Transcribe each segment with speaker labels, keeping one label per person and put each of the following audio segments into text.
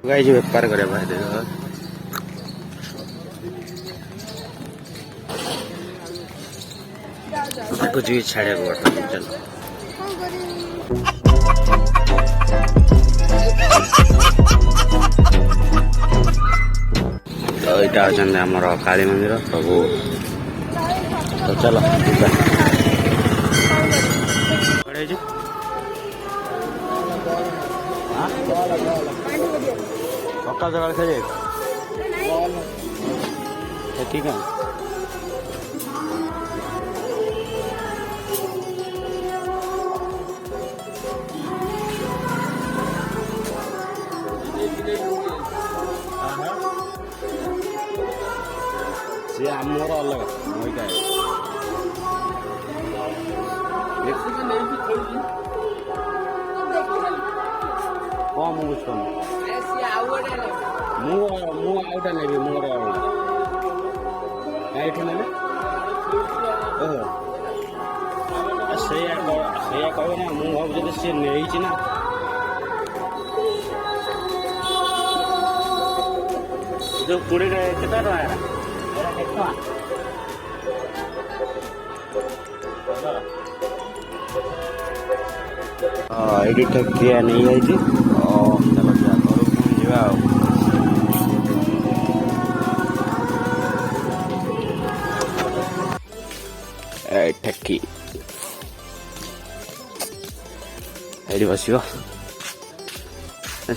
Speaker 1: guys बेपार करे भाई देखो कुछ भी छाड़े चलो तो यहाँ आमर काली मंदिर सब तो चलो सकाल सकाल खेल ठीक है सी आमर अलग मईटा कौन बुझ मुझे नेबी मोर ये ने ओह से कह ना मुझे भाव सी नहीं ना जो 20 ये ठकिया नहीं आई थी चलो जा ठकी ये बस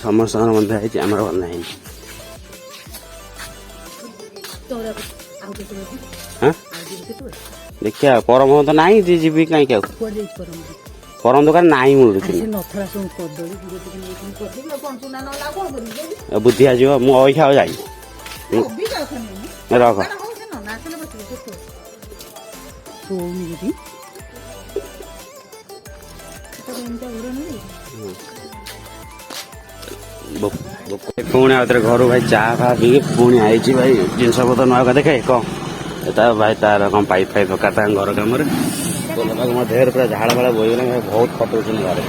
Speaker 1: समस्त बंधा है आम बंधा है हाँ देखिए परम तो ना जी कहीं परम दुकान ना मिलूँ बुद्धि आज मुझे जाई रख पुणी आउ घर भाई चाह फा पी पुणी आई भाई जिनस पतर नुआ देखे कौन भाई तार कौन पाइप फाइप पका घर कम देह पूरा झाड़ फाड़ बोगला भाई बहुत खटुच घर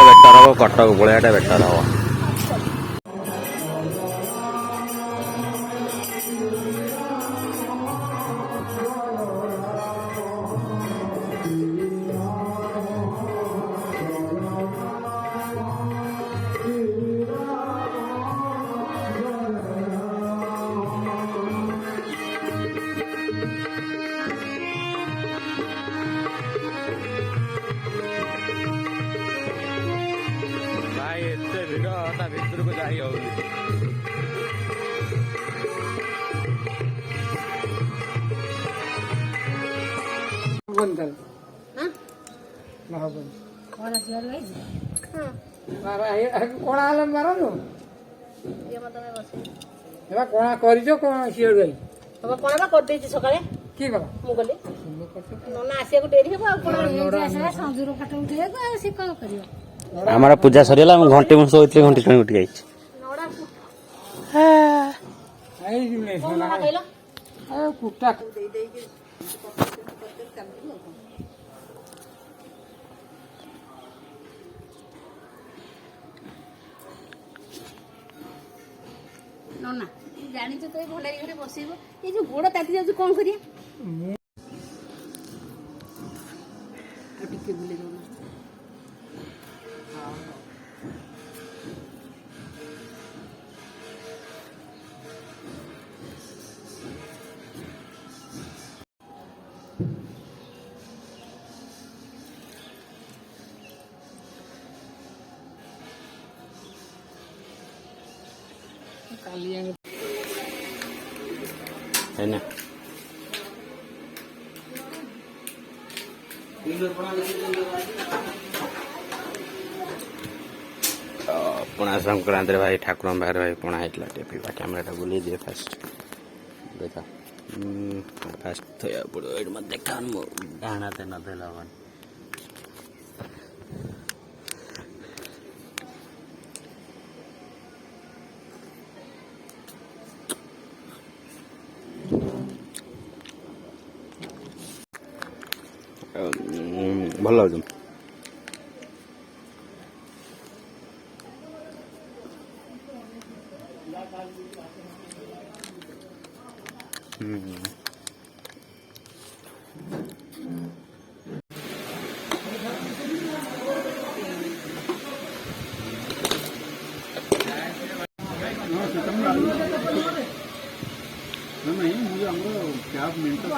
Speaker 1: बेटर हम कटक पलैया बेटर हम भितर को जाई हमारा पूजा सरीला घंटे मुझे सोई घंटे टाइम उठ गई
Speaker 2: नना जानी तो भंडारी घरे बसइबो ये जो गोड़ ताती जाउ कोन करिया टिके बुले दो है ना पणा संक्रांति भाई ठाकुर बाहर भाई पणा होता पीवा कैमेरा बुले दिए फास्ट देखा फास्ट थोड़ा पड़ो मत देखा डाणा ते न देला वन भल
Speaker 3: नहीं मुझे हमको क्या मेंटेन